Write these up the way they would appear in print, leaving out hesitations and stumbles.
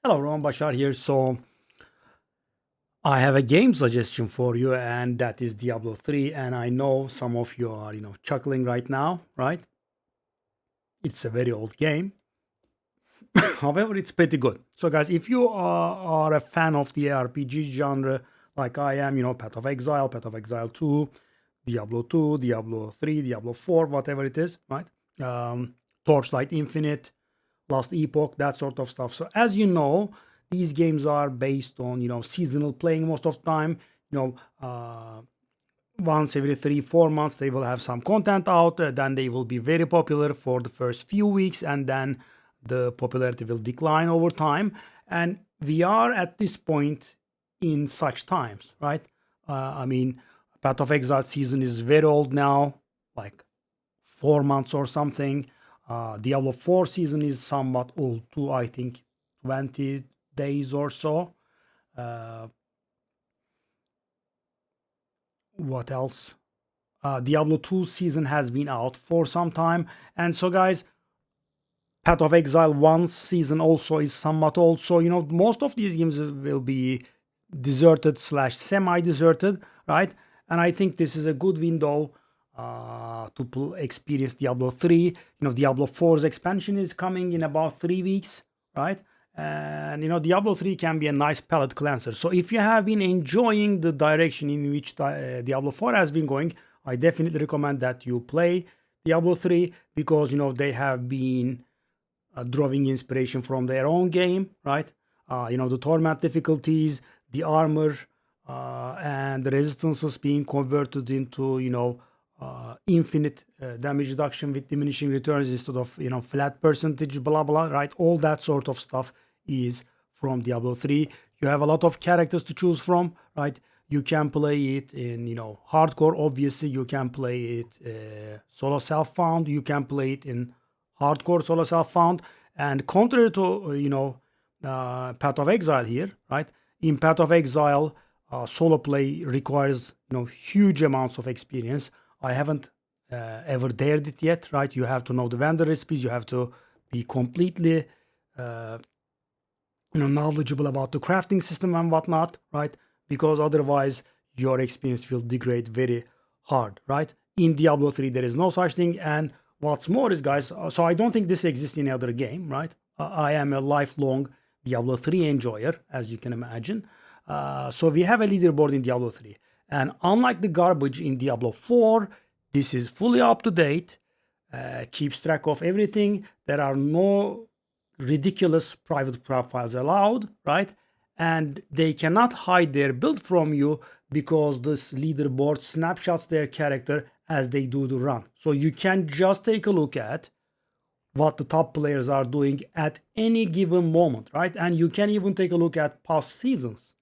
Hello, Ron Bashar here. So I have a game suggestion for you, and that is Diablo 3. And I know some of you are, chuckling right now, right? It's a very old game. However, it's pretty good. So, guys, if you are a fan of the RPG genre, like I am, Path of Exile, Path of Exile 2, Diablo 3, Diablo 4, whatever it is, right? Torchlight Infinite, Last Epoch, that sort of stuff. So as you know, these games are based on seasonal playing most of the time. You know, once every 3-4 months they will have some content out. Then they will be very popular for the first few weeks, and then the popularity will decline over time. And we are at this point in such times, right? I mean, Path of Exile season is very old now, like 4 months or something. Diablo 4 season is somewhat old too, I think 20 days or so. Uh, what else? Diablo 2 season has been out for some time. And so, guys, Path of Exile 1 season also is somewhat old. So, most of these games will be deserted slash semi-deserted, right? And I think this is a good window to experience Diablo 3. Diablo 4's expansion is coming in about 3 weeks, right? And Diablo 3 can be a nice palate cleanser. So if you have been enjoying the direction in which Diablo 4 has been going, I definitely recommend that you play Diablo 3 because they have been drawing inspiration from their own game, right? The torment difficulties, the armor, and the resistances being converted into infinite damage reduction with diminishing returns instead of flat percentage, blah blah, right? All that sort of stuff is from Diablo 3. You have a lot of characters to choose from, right? You can play it in hardcore. Obviously, you can play it solo self-found. You can play it in hardcore solo self-found. And contrary to Path of Exile here, right? In Path of Exile, solo play requires huge amounts of experience. I haven't ever dared it yet, right? You have to know the vendor recipes. You have to be completely knowledgeable about the crafting system and whatnot, right? Because otherwise your experience will degrade very hard, right? In Diablo 3 there is no such thing. And what's more is, guys, so I don't think this exists in any other game, right? I am a lifelong Diablo 3 enjoyer, as you can imagine. So we have a leaderboard in Diablo 3, and unlike the garbage in Diablo 4, this is fully up to date, keeps track of everything. There are no ridiculous private profiles allowed, right? And they cannot hide their build from you because this leaderboard snapshots their character as they do the run. So you can just take a look at what the top players are doing at any given moment, right? And you can even take a look at past seasons.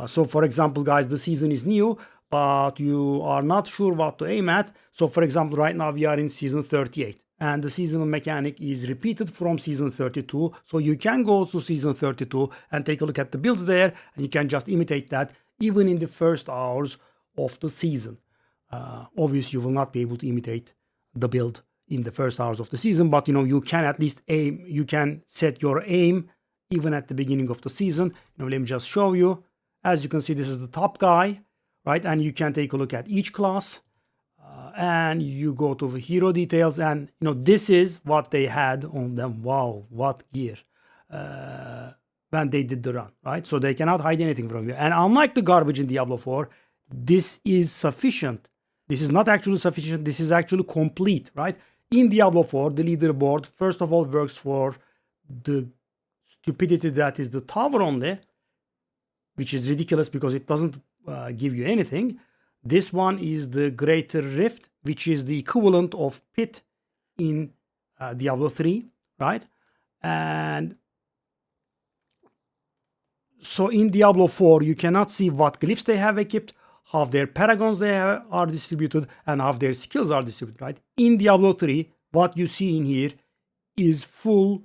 So for example, guys, the season is new, but you are not sure what to aim at. So for example, right now we are in season 38 and the seasonal mechanic is repeated from season 32. So you can go to season 32 and take a look at the builds there, and you can just imitate that even in the first hours of the season. Obviously, you will not be able to imitate the build in the first hours of the season, but you can at least aim, you can set your aim even at the beginning of the season. Let me just show you. As you can see, this is the top guy, right? And you can take a look at each class, and you go to the hero details, and this is what they had on them. Wow, what gear when they did the run, right? So they cannot hide anything from you. And unlike the garbage in Diablo 4, this is sufficient. This is not actually sufficient. This is actually complete, right? In Diablo 4, the leaderboard, first of all, works for the stupidity that is the tower only, which is ridiculous because it doesn't give you anything. This one is the Greater Rift, which is the equivalent of Pit in Diablo 3, right? And so in Diablo 4, you cannot see what glyphs they have equipped, how their paragons are distributed, and how their skills are distributed, right? In Diablo 3, what you see in here is full,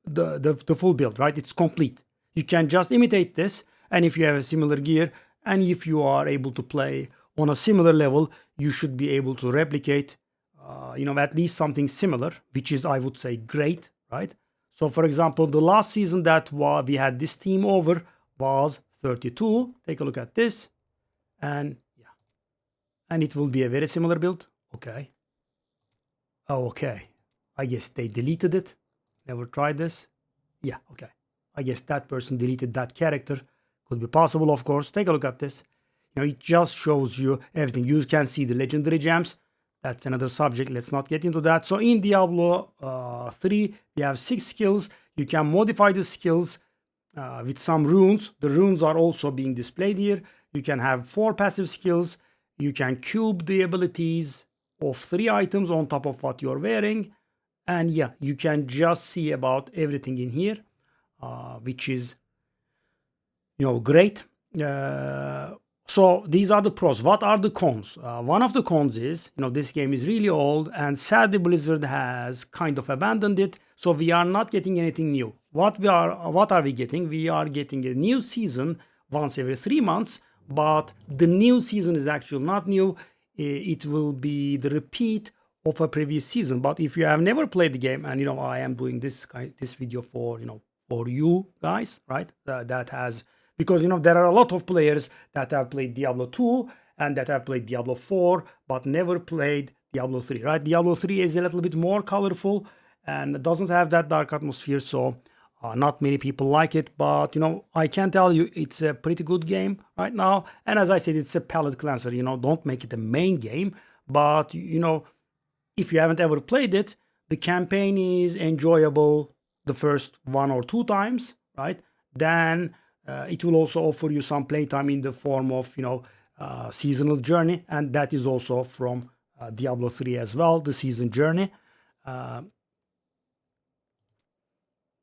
the full build, right? It's complete. You can just imitate this, and if you have a similar gear, and if you are able to play on a similar level, you should be able to replicate, at least something similar, which is, I would say, great, right? So for example, the last season that we had this team over was 32. Take a look at this. And yeah, and it will be a very similar build. Okay. Oh, okay. I guess they deleted it. Never tried this. Yeah, okay. I guess that person deleted that character. Could be possible, of course. Take a look at this. It just shows you everything. You can see the legendary gems. That's another subject. Let's not get into that. So in Diablo 3, we have 6 skills. You can modify the skills with some runes. The runes are also being displayed here. You can have 4 passive skills. You can cube the abilities of 3 items on top of what you're wearing. And yeah, you can just see about everything in here, which is great. So these are the pros. What are the cons? One of the cons is, this game is really old, and sadly Blizzard has kind of abandoned it. So we are not getting anything new. What are we getting? We are getting a new season once every 3 months, but the new season is actually not new. It will be the repeat of a previous season. But if you have never played the game, and I am doing this video for for you guys, right? That has, because there are a lot of players that have played Diablo 2 and that have played Diablo 4 but never played Diablo 3, right? Diablo 3 is a little bit more colorful and doesn't have that dark atmosphere, so not many people like it. But I can tell you it's a pretty good game right now. And as I said, it's a palate cleanser. Don't make it the main game, but if you haven't ever played it, the campaign is enjoyable the first 1 or 2 times, right? Then it will also offer you some playtime in the form of seasonal journey, and that is also from Diablo 3 as well, the season journey.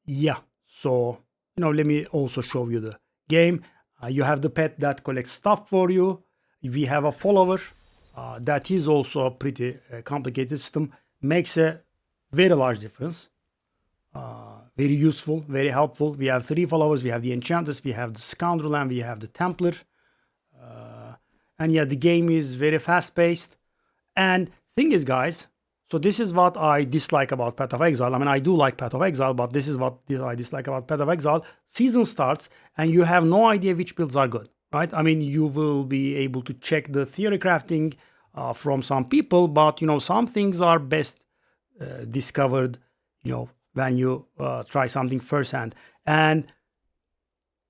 Yeah, so let me also show you the game. You have the pet that collects stuff for you. We have a follower that is also a pretty complicated system, makes a very large difference. Very useful, very helpful. We have 3 followers. We have the Enchantress, we have the Scoundrel, and we have the Templar. And yeah, the game is very fast-paced. And thing is, guys, so this is what I dislike about Path of Exile. I mean, I do like Path of Exile, but this is what I dislike about Path of Exile. Season starts, and you have no idea which builds are good, right? I mean, you will be able to check the theory crafting from some people, but some things are best discovered, when you try something firsthand. And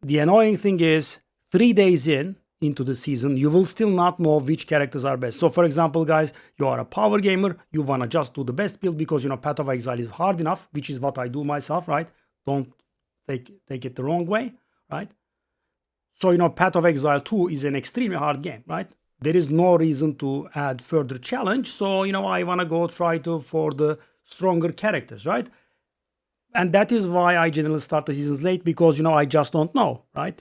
the annoying thing is, 3 days into the season, you will still not know which characters are best. So for example, guys, you are a power gamer, you want to just do the best build because Path of Exile is hard enough, which is what I do myself, right? Don't take it the wrong way, right? So Path of Exile 2 is an extremely hard game, right? There is no reason to add further challenge. So I want to go try for the stronger characters, right? And that is why I generally start the seasons late, because I just don't know, right?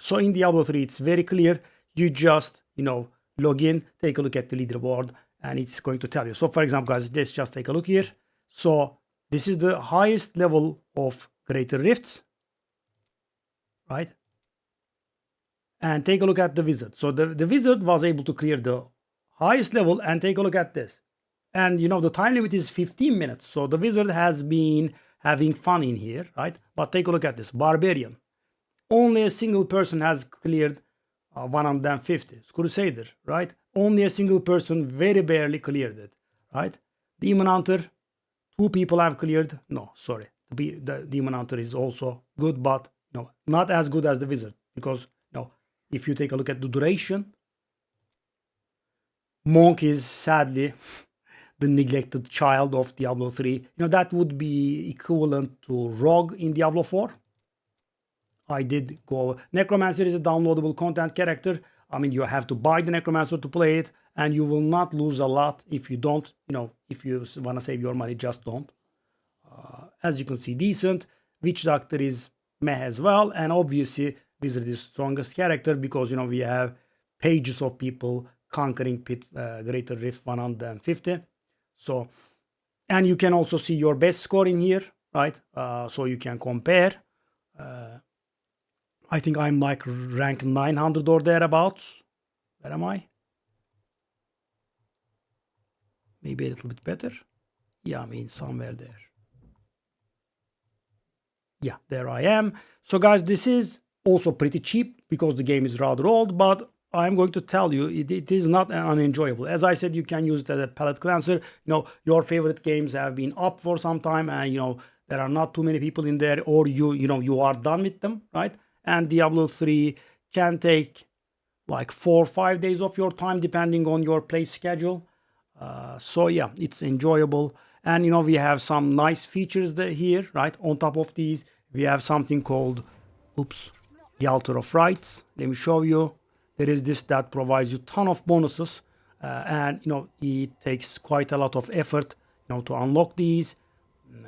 So in Diablo 3, it's very clear. You just log in, take a look at the leaderboard, and it's going to tell you. So for example, guys, let's just take a look here. So this is the highest level of Greater Rifts, right? And take a look at the wizard. So the wizard was able to clear the highest level, and take a look at this. And the time limit is 15 minutes. So the wizard has been having fun in here, right? But take a look at this. Barbarian. Only a single person has cleared 150. It's Crusader, right? Only a single person very barely cleared it, right? Demon Hunter, 2 people have cleared. No, sorry. The Demon Hunter is also good, but not as good as the wizard. Because if you take a look at the duration, Monk is sadly the neglected child of Diablo 3. That would be equivalent to Rogue in Diablo 4. I did go. Necromancer is a downloadable content character. I mean, you have to buy the Necromancer to play it, and you will not lose a lot if you don't. If you want to save your money, just don't. As you can see, decent. Witch Doctor is meh as well, and obviously Wizard is strongest character because we have pages of people conquering Greater Rift 150. So, and you can also see your best score in here, right? So you can compare. I think I'm like rank 900 or thereabouts. Where am I? Maybe a little bit better. Yeah, I mean somewhere there. yeah, there I am. So guys, this is also pretty cheap because the game is rather old, but I'm going to tell you it is not unenjoyable. As I said, you can use it as a palate cleanser. Your favorite games have been up for some time, and there are not too many people in there, or you are done with them, right? And Diablo 3 can take like 4 or 5 days of your time depending on your play schedule. So yeah, it's enjoyable. And we have some nice features here, right? On top of these, we have something called, oops, the altar of rights. Let me show you. There is this that provides you ton of bonuses, and it takes quite a lot of effort, to unlock these.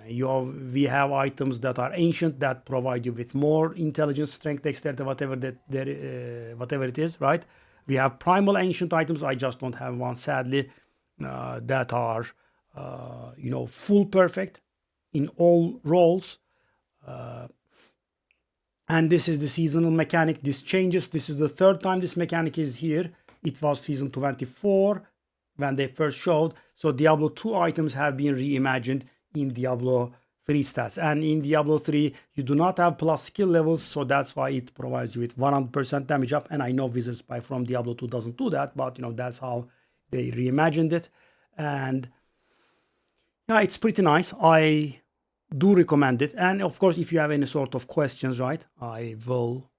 We have items that are ancient that provide you with more intelligence, strength, dexterity, whatever it is, right? We have primal ancient items. I just don't have one, sadly, that are full perfect in all roles. And this is the seasonal mechanic. This changes. This is the third time this mechanic is here. It was season 24 when they first showed. So Diablo 2 items have been reimagined in Diablo 3 stats. And in Diablo 3, you do not have plus skill levels, so that's why it provides you with 100% damage up. And I know Wizard Spy from Diablo 2 doesn't do that, but that's how they reimagined it. And yeah, it's pretty nice. I do recommend it. And of course, if you have any sort of questions, right, I will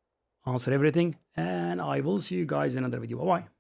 answer everything. And I will see you guys in another video. Bye bye.